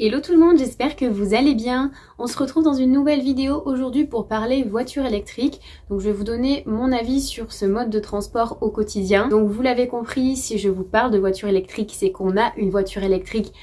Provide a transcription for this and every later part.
Hello tout le monde, j'espère que vous allez bien. On se retrouve dans une nouvelle vidéo aujourd'hui pour parler voiture électrique. Donc je vais vous donner mon avis sur ce mode de transport au quotidien. Donc vous l'avez compris, si je vous parle de voiture électrique, c'est qu'on a une voiture électrique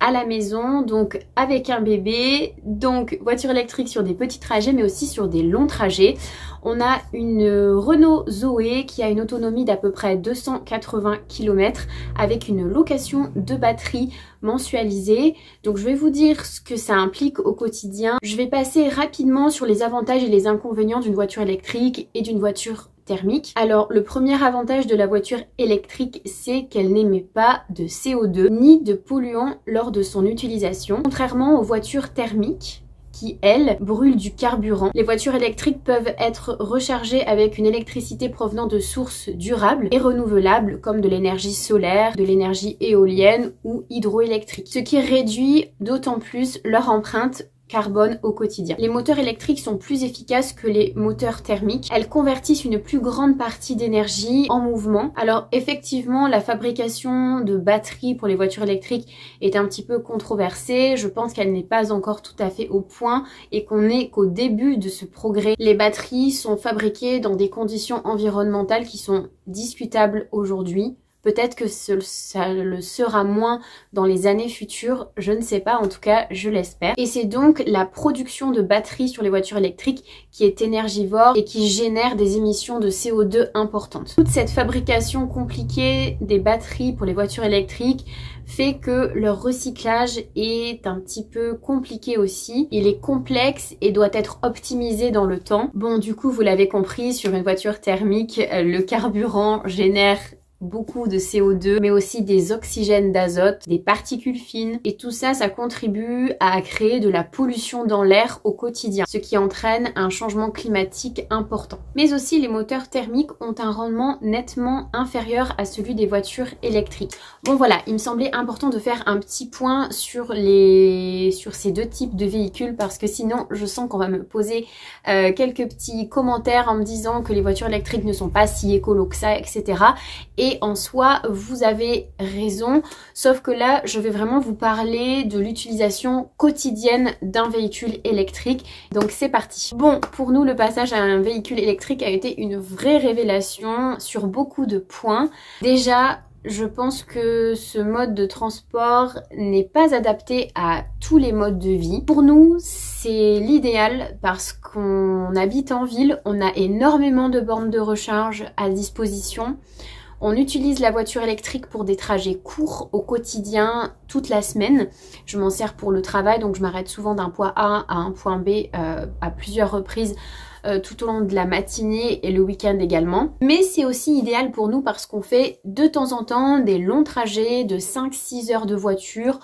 à la maison, donc avec un bébé, donc voiture électrique sur des petits trajets mais aussi sur des longs trajets. On a une Renault Zoé qui a une autonomie d'à peu près 280 km avec une location de batterie mensualisée. Donc je vais vous dire ce que ça implique au quotidien. Je vais passer rapidement sur les avantages et les inconvénients d'une voiture électrique et d'une voiture thermique. Alors le premier avantage de la voiture électrique, c'est qu'elle n'émet pas de CO2 ni de polluants lors de son utilisation, contrairement aux voitures thermiques qui, elles, brûlent du carburant. Les voitures électriques peuvent être rechargées avec une électricité provenant de sources durables et renouvelables comme de l'énergie solaire, de l'énergie éolienne ou hydroélectrique, ce qui réduit d'autant plus leur empreinte carbone au quotidien. Les moteurs électriques sont plus efficaces que les moteurs thermiques. Elles convertissent une plus grande partie d'énergie en mouvement. Alors effectivement, la fabrication de batteries pour les voitures électriques est un petit peu controversée. Je pense qu'elle n'est pas encore tout à fait au point et qu'on n'est qu'au début de ce progrès. Les batteries sont fabriquées dans des conditions environnementales qui sont discutables aujourd'hui. Peut-être que ça le sera moins dans les années futures, je ne sais pas, en tout cas je l'espère. Et c'est donc la production de batteries sur les voitures électriques qui est énergivore et qui génère des émissions de CO2 importantes. Toute cette fabrication compliquée des batteries pour les voitures électriques fait que leur recyclage est un petit peu compliqué aussi. Il est complexe et doit être optimisé dans le temps. Bon, du coup, vous l'avez compris, sur une voiture thermique, le carburant génère beaucoup de CO2, mais aussi des oxygènes d'azote, des particules fines, et tout ça, ça contribue à créer de la pollution dans l'air au quotidien, ce qui entraîne un changement climatique important. Mais aussi, les moteurs thermiques ont un rendement nettement inférieur à celui des voitures électriques. Bon voilà, il me semblait important de faire un petit point sur ces deux types de véhicules, parce que sinon, je sens qu'on va me poser quelques petits commentaires en me disant que les voitures électriques ne sont pas si écolo que ça, etc. Et en soi, vous avez raison, sauf que là, je vais vraiment vous parler de l'utilisation quotidienne d'un véhicule électrique. Donc c'est parti. Bon, pour nous, le passage à un véhicule électrique a été une vraie révélation sur beaucoup de points. Déjà, je pense que ce mode de transport n'est pas adapté à tous les modes de vie. Pour nous, c'est l'idéal parce qu'on habite en ville, on a énormément de bornes de recharge à disposition. On utilise la voiture électrique pour des trajets courts au quotidien toute la semaine. Je m'en sers pour le travail, donc je m'arrête souvent d'un point A à un point B à plusieurs reprises tout au long de la matinée et le week-end également. Mais c'est aussi idéal pour nous parce qu'on fait de temps en temps des longs trajets de 5-6 heures de voiture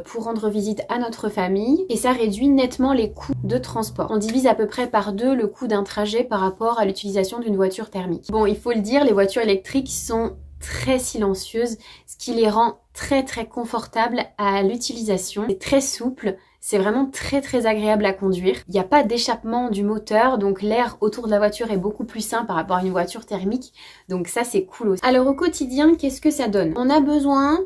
pour rendre visite à notre famille, et ça réduit nettement les coûts de transport. On divise à peu près par 2 le coût d'un trajet par rapport à l'utilisation d'une voiture thermique. Bon, il faut le dire, les voitures électriques sont très silencieuses, ce qui les rend très confortables à l'utilisation. C'est très souple, c'est vraiment très agréable à conduire. Il n'y a pas d'échappement du moteur, donc l'air autour de la voiture est beaucoup plus sain par rapport à une voiture thermique, donc ça c'est cool aussi. Alors au quotidien, qu'est-ce que ça donne? On a besoin,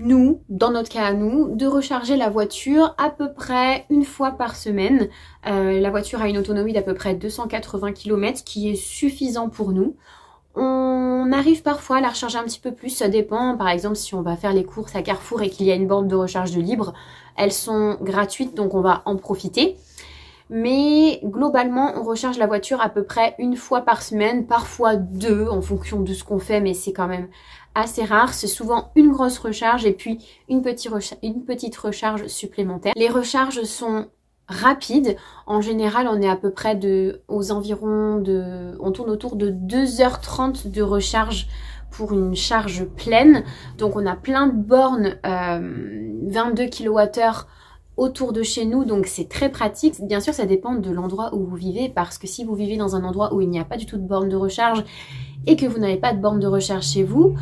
nous, dans notre cas à nous, de recharger la voiture à peu près une fois par semaine. La voiture a une autonomie d'à peu près 280 km, qui est suffisant pour nous. On arrive parfois à la recharger un petit peu plus, ça dépend. Par exemple, si on va faire les courses à Carrefour et qu'il y a une borne de recharge de libre, elles sont gratuites, donc on va en profiter. Mais globalement, on recharge la voiture à peu près une fois par semaine, parfois 2 en fonction de ce qu'on fait, mais c'est quand même assez rare. C'est souvent une grosse recharge et puis une petite recharge supplémentaire. Les recharges sont rapides. En général, on est à peu près on tourne autour de 2h30 de recharge pour une charge pleine. Donc on a plein de bornes 22 kWh autour de chez nous, donc c'est très pratique. Bien sûr, ça dépend de l'endroit où vous vivez, parce que si vous vivez dans un endroit où il n'y a pas du tout de borne de recharge et que vous n'avez pas de borne de recharge chez vous,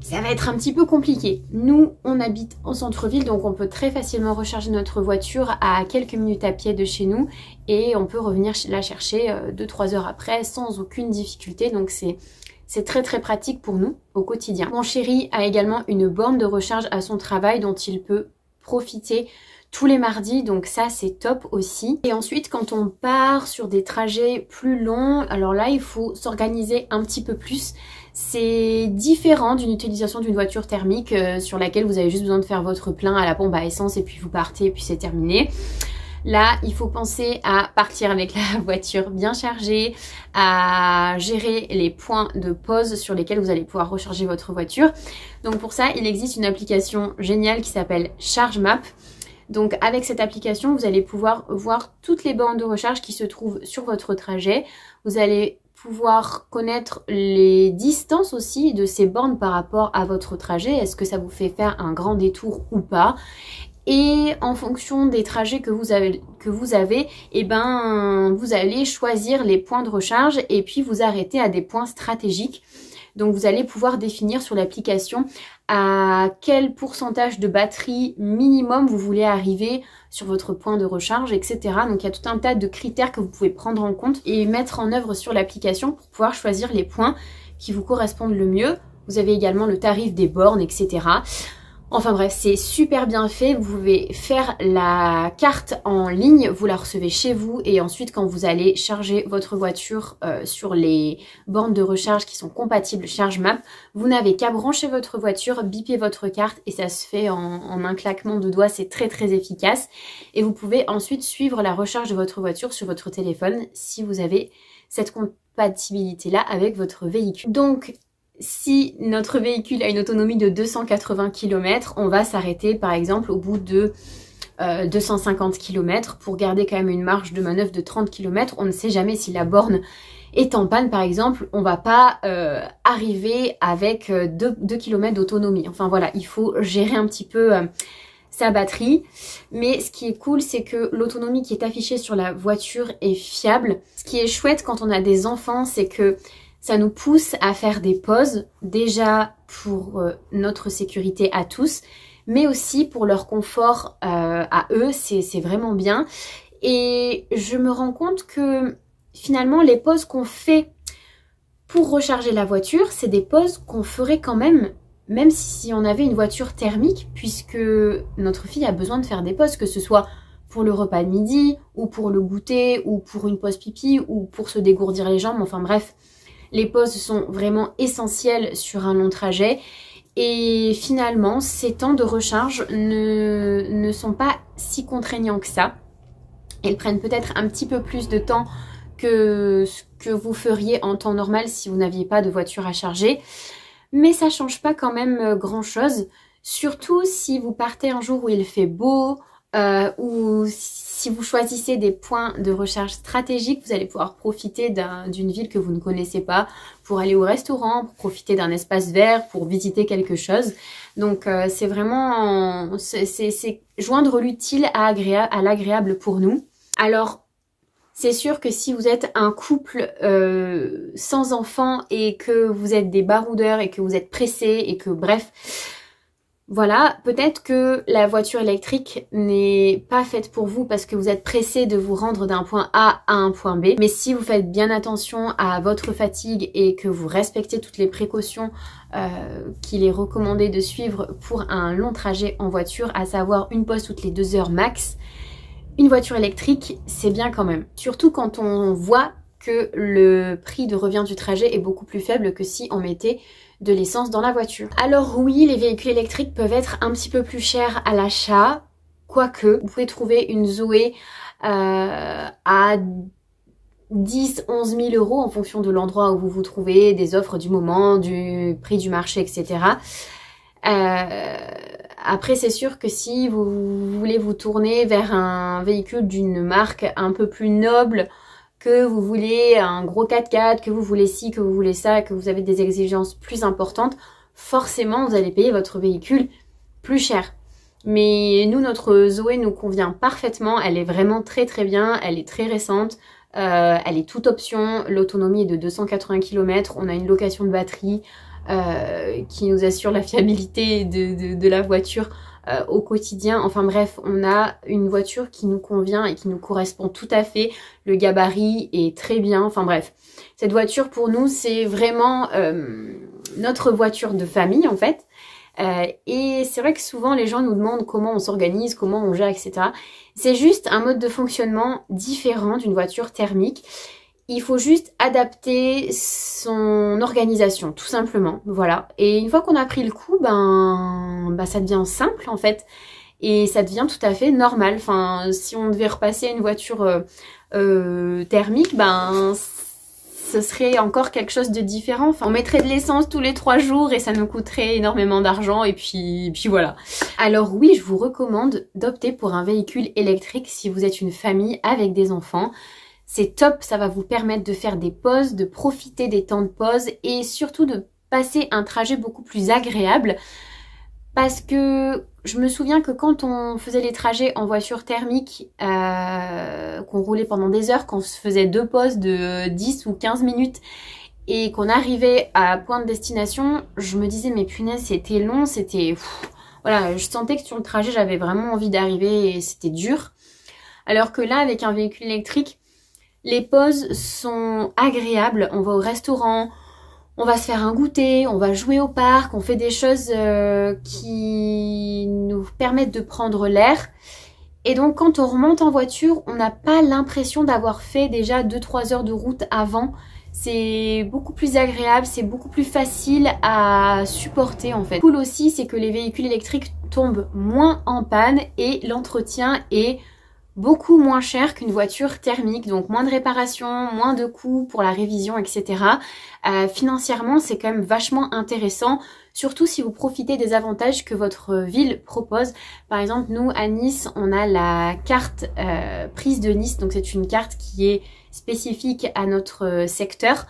ça va être un petit peu compliqué. Nous, on habite en centre-ville, donc on peut très facilement recharger notre voiture à quelques minutes à pied de chez nous et on peut revenir la chercher 2-3 heures après sans aucune difficulté, donc c'est très pratique pour nous au quotidien. Mon chéri a également une borne de recharge à son travail dont il peut profiter tous les mardis, donc ça c'est top aussi. Et ensuite quand on part sur des trajets plus longs, alors là il faut s'organiser un petit peu plus. C'est différent d'une utilisation d'une voiture thermique sur laquelle vous avez juste besoin de faire votre plein à la pompe à essence et puis vous partez et puis c'est terminé. Là, il faut penser à partir avec la voiture bien chargée, à gérer les points de pause sur lesquels vous allez pouvoir recharger votre voiture. Donc pour ça, il existe une application géniale qui s'appelle ChargeMap. Donc avec cette application, vous allez pouvoir voir toutes les bornes de recharge qui se trouvent sur votre trajet. Vous allez pouvoir connaître les distances aussi de ces bornes par rapport à votre trajet. Est-ce que ça vous fait faire un grand détour ou pas? Et en fonction des trajets que vous avez, eh ben, vous allez choisir les points de recharge et puis vous arrêter à des points stratégiques. Donc vous allez pouvoir définir sur l'application à quel pourcentage de batterie minimum vous voulez arriver sur votre point de recharge, etc. Donc il y a tout un tas de critères que vous pouvez prendre en compte et mettre en œuvre sur l'application pour pouvoir choisir les points qui vous correspondent le mieux. Vous avez également le tarif des bornes, etc. Enfin bref, c'est super bien fait, vous pouvez faire la carte en ligne, vous la recevez chez vous et ensuite quand vous allez charger votre voiture sur les bornes de recharge qui sont compatibles ChargeMap, vous n'avez qu'à brancher votre voiture, biper votre carte et ça se fait en un claquement de doigts, c'est très très efficace. Et vous pouvez ensuite suivre la recharge de votre voiture sur votre téléphone si vous avez cette compatibilité-là avec votre véhicule. Donc, si notre véhicule a une autonomie de 280 km, on va s'arrêter par exemple au bout de 250 km pour garder quand même une marge de manœuvre de 30 km. On ne sait jamais si la borne est en panne par exemple, on va pas arriver avec 2 km d'autonomie. Enfin voilà, il faut gérer un petit peu sa batterie. Mais ce qui est cool, c'est que l'autonomie qui est affichée sur la voiture est fiable. Ce qui est chouette quand on a des enfants, c'est que ça nous pousse à faire des pauses, déjà pour notre sécurité à tous, mais aussi pour leur confort à eux, c'est vraiment bien. Et je me rends compte que finalement, les pauses qu'on fait pour recharger la voiture, c'est des pauses qu'on ferait quand même si on avait une voiture thermique, puisque notre fille a besoin de faire des pauses, que ce soit pour le repas de midi, ou pour le goûter, ou pour une pause pipi, ou pour se dégourdir les jambes, enfin bref. Les pauses sont vraiment essentielles sur un long trajet et finalement ces temps de recharge ne sont pas si contraignants que ça. Ils prennent peut-être un petit peu plus de temps que ce que vous feriez en temps normal si vous n'aviez pas de voiture à charger. Mais ça change pas quand même grand chose, surtout si vous partez un jour où il fait beau ou si vous choisissez des points de recharge stratégiques, vous allez pouvoir profiter d'une ville que vous ne connaissez pas pour aller au restaurant, pour profiter d'un espace vert, pour visiter quelque chose. Donc c'est vraiment c'est joindre l'utile à l'agréable pour nous. Alors c'est sûr que si vous êtes un couple sans enfants et que vous êtes des baroudeurs et que vous êtes pressés et que bref, voilà, peut-être que la voiture électrique n'est pas faite pour vous parce que vous êtes pressé de vous rendre d'un point A à un point B. Mais si vous faites bien attention à votre fatigue et que vous respectez toutes les précautions qu'il est recommandé de suivre pour un long trajet en voiture, à savoir une pause toutes les 2 heures max, une voiture électrique, c'est bien quand même. Surtout quand on voit que le prix de revient du trajet est beaucoup plus faible que si on mettait de l'essence dans la voiture. Alors oui, les véhicules électriques peuvent être un petit peu plus chers à l'achat, quoique vous pouvez trouver une Zoé à 10-11 000 euros en fonction de l'endroit où vous vous trouvez, des offres du moment, du prix du marché, etc. Après, c'est sûr que si vous voulez vous tourner vers un véhicule d'une marque un peu plus noble, que vous voulez un gros 4x4, que vous voulez ci, que vous voulez ça, que vous avez des exigences plus importantes, forcément vous allez payer votre véhicule plus cher. Mais nous, notre Zoé nous convient parfaitement, elle est vraiment très très bien, elle est très récente, elle est toute option, l'autonomie est de 280 km, on a une location de batterie qui nous assure la fiabilité de la voiture au quotidien. Enfin bref, on a une voiture qui nous convient et qui nous correspond tout à fait. Le gabarit est très bien. Enfin bref, cette voiture pour nous, c'est vraiment notre voiture de famille en fait. Et c'est vrai que souvent les gens nous demandent comment on s'organise, comment on gère, etc. C'est juste un mode de fonctionnement différent d'une voiture thermique. Il faut juste adapter son organisation, tout simplement, voilà. Et une fois qu'on a pris le coup, ça devient simple en fait. Et ça devient tout à fait normal. Enfin, si on devait repasser à une voiture thermique, ce serait encore quelque chose de différent. Enfin, on mettrait de l'essence tous les 3 jours et ça nous coûterait énormément d'argent et puis voilà. Alors oui, je vous recommande d'opter pour un véhicule électrique si vous êtes une famille avec des enfants. C'est top, ça va vous permettre de faire des pauses, de profiter des temps de pause et surtout de passer un trajet beaucoup plus agréable. Parce que je me souviens que quand on faisait les trajets en voiture thermique, qu'on roulait pendant des heures, qu'on se faisait 2 pauses de 10 ou 15 minutes et qu'on arrivait à point de destination, je me disais mais punaise c'était long, c'était... Voilà, je sentais que sur le trajet j'avais vraiment envie d'arriver et c'était dur. Alors que là avec un véhicule électrique, les pauses sont agréables, on va au restaurant, on va se faire un goûter, on va jouer au parc, on fait des choses qui nous permettent de prendre l'air. Et donc quand on remonte en voiture, on n'a pas l'impression d'avoir fait déjà 2-3 heures de route avant. C'est beaucoup plus agréable, c'est beaucoup plus facile à supporter en fait. Cool aussi, c'est que les véhicules électriques tombent moins en panne et l'entretien est beaucoup moins cher qu'une voiture thermique, donc moins de réparations, moins de coûts pour la révision, etc. Financièrement, c'est quand même vachement intéressant, surtout si vous profitez des avantages que votre ville propose. Par exemple, nous, à Nice, on a la carte prise de Nice, donc c'est une carte qui est spécifique à notre secteur.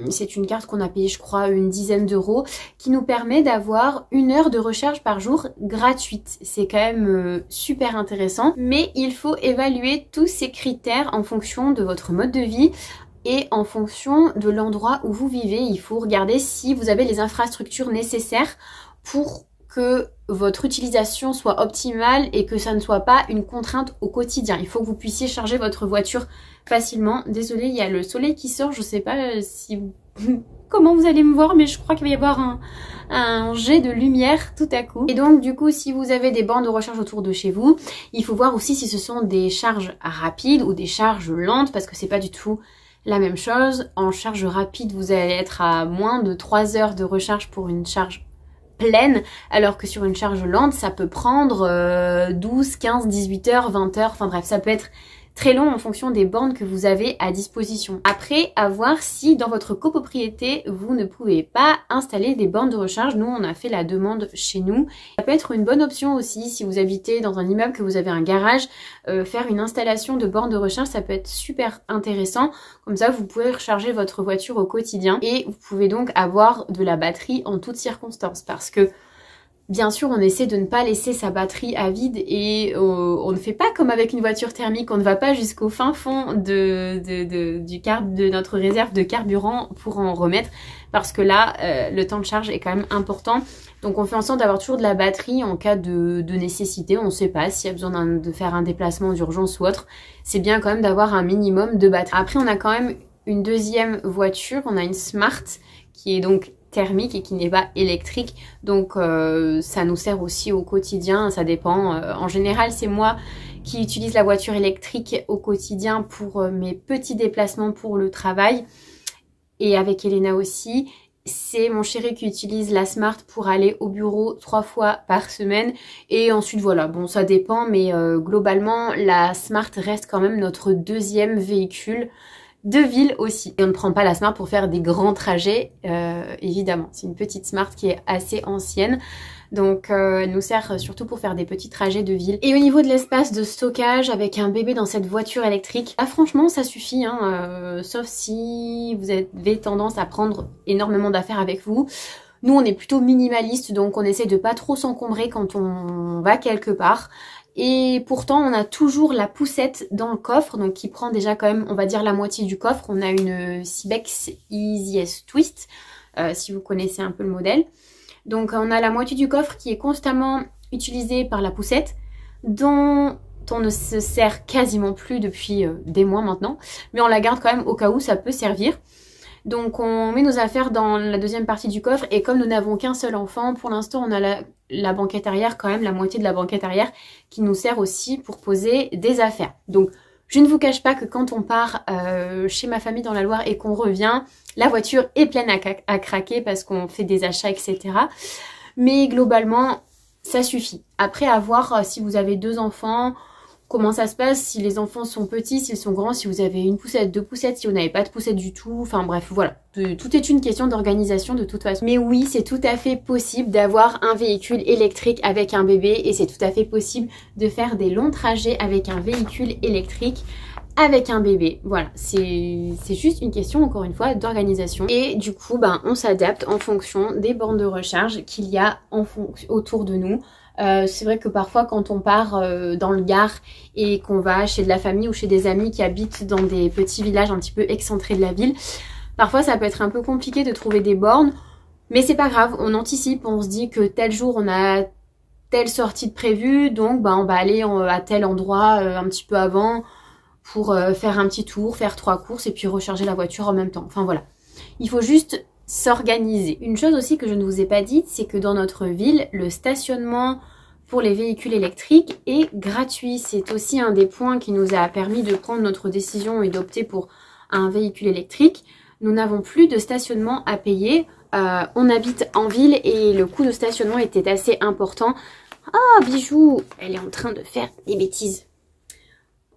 C'est une carte qu'on a payée je crois une dizaine d'euros qui nous permet d'avoir 1 heure de recharge par jour gratuite. C'est quand même super intéressant, mais il faut évaluer tous ces critères en fonction de votre mode de vie et en fonction de l'endroit où vous vivez. Il faut regarder si vous avez les infrastructures nécessaires pour que votre utilisation soit optimale et que ça ne soit pas une contrainte au quotidien. Il faut que vous puissiez charger votre voiture facilement. Désolée, il y a le soleil qui sort, je sais pas si vous... comment vous allez me voir, mais je crois qu'il va y avoir un jet de lumière tout à coup. Et donc du coup, si vous avez des bornes de recharge autour de chez vous, il faut voir aussi si ce sont des charges rapides ou des charges lentes, parce que c'est pas du tout la même chose. En charge rapide, vous allez être à moins de 3 heures de recharge pour une charge pleine, alors que sur une charge lente, ça peut prendre 12, 15, 18 heures, 20 heures, enfin bref, ça peut être très long en fonction des bornes que vous avez à disposition. Après, à voir si dans votre copropriété, vous ne pouvez pas installer des bornes de recharge. Nous, on a fait la demande chez nous. Ça peut être une bonne option aussi si vous habitez dans un immeuble, que vous avez un garage, faire une installation de bornes de recharge, ça peut être super intéressant. Comme ça, vous pouvez recharger votre voiture au quotidien et vous pouvez donc avoir de la batterie en toutes circonstances, parce que bien sûr, on essaie de ne pas laisser sa batterie à vide et on ne fait pas comme avec une voiture thermique, on ne va pas jusqu'au fin fond de notre réserve de carburant pour en remettre, parce que là, le temps de charge est quand même important. Donc on fait en sorte d'avoir toujours de la batterie en cas de nécessité. On ne sait pas s'il y a besoin de faire un déplacement d'urgence ou autre. C'est bien quand même d'avoir un minimum de batterie. Après, on a quand même une deuxième voiture, on a une Smart qui est donc thermique et qui n'est pas électrique, donc ça nous sert aussi au quotidien, ça dépend. En général, c'est moi qui utilise la voiture électrique au quotidien pour mes petits déplacements pour le travail, et avec Elena aussi. C'est mon chéri qui utilise la Smart pour aller au bureau 3 fois par semaine, et ensuite voilà, bon ça dépend, mais globalement la Smart reste quand même notre deuxième véhicule de ville aussi. Et on ne prend pas la Smart pour faire des grands trajets, évidemment. C'est une petite Smart qui est assez ancienne, donc elle nous sert surtout pour faire des petits trajets de ville. Et au niveau de l'espace de stockage, avec un bébé dans cette voiture électrique, là franchement ça suffit, hein, sauf si vous avez tendance à prendre énormément d'affaires avec vous. Nous on est plutôt minimaliste, donc on essaie de pas trop s'encombrer quand on va quelque part. Et pourtant, on a toujours la poussette dans le coffre, donc qui prend déjà quand même, on va dire, la moitié du coffre. On a une Cybex EasyS Twist, si vous connaissez un peu le modèle. Donc on a la moitié du coffre qui est constamment utilisée par la poussette, dont on ne se sert quasiment plus depuis des mois maintenant. Mais on la garde quand même au cas où ça peut servir. Donc on met nos affaires dans la deuxième partie du coffre et comme nous n'avons qu'un seul enfant, pour l'instant on a la banquette arrière quand même, la moitié de la banquette arrière qui nous sert aussi pour poser des affaires. Donc je ne vous cache pas que quand on part chez ma famille dans la Loire et qu'on revient, la voiture est pleine à craquer parce qu'on fait des achats, etc. Mais globalement, ça suffit. Après, à voir si vous avez 2 enfants, comment ça se passe, si les enfants sont petits, s'ils sont grands, si vous avez 1 poussette, 2 poussettes, si vous n'avez pas de poussette du tout. Enfin bref, voilà. Tout est une question d'organisation de toute façon. Mais oui, c'est tout à fait possible d'avoir un véhicule électrique avec un bébé et c'est tout à fait possible de faire des longs trajets avec un véhicule électrique avec un bébé. Voilà, c'est juste une question, encore une fois, d'organisation. Et du coup, ben, on s'adapte en fonction des bornes de recharge qu'il y a autour de nous. C'est vrai que parfois quand on part dans le Gard et qu'on va chez de la famille ou chez des amis qui habitent dans des petits villages un petit peu excentrés de la ville, parfois ça peut être un peu compliqué de trouver des bornes, mais c'est pas grave, on anticipe, on se dit que tel jour on a telle sortie de prévue, donc bah, on va aller à tel endroit un petit peu avant pour faire un petit tour, faire 3 courses et puis recharger la voiture en même temps. Enfin voilà, il faut juste s'organiser. Une chose aussi que je ne vous ai pas dite, c'est que dans notre ville, le stationnement pour les véhicules électriques est gratuit. C'est aussi un des points qui nous a permis de prendre notre décision et d'opter pour un véhicule électrique. Nous n'avons plus de stationnement à payer. On habite en ville et le coût de stationnement était assez important. Ah, Bijou, elle est en train de faire des bêtises.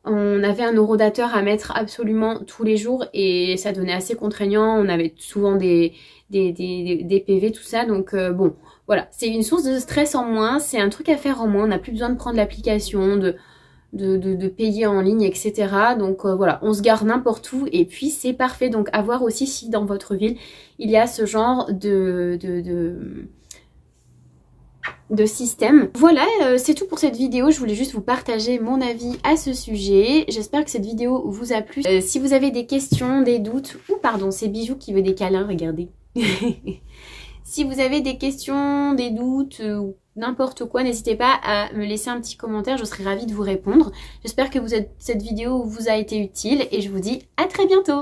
On avait un horodateur à mettre absolument tous les jours et ça donnait assez contraignant. On avait souvent des PV, tout ça. Donc bon, voilà. C'est une source de stress en moins. C'est un truc à faire en moins. On n'a plus besoin de prendre l'application, de payer en ligne, etc. Donc voilà, on se gare n'importe où et puis c'est parfait. Donc à voir aussi si dans votre ville, il y a ce genre de système. Voilà, c'est tout pour cette vidéo. Je voulais juste vous partager mon avis à ce sujet. J'espère que cette vidéo vous a plu. Si vous avez des questions, des doutes, ou pardon, c'est Bijou qui veut des câlins, regardez. Si vous avez des questions, des doutes, ou n'importe quoi, n'hésitez pas à me laisser un petit commentaire, je serai ravie de vous répondre. J'espère que cette vidéo vous a été utile et je vous dis à très bientôt.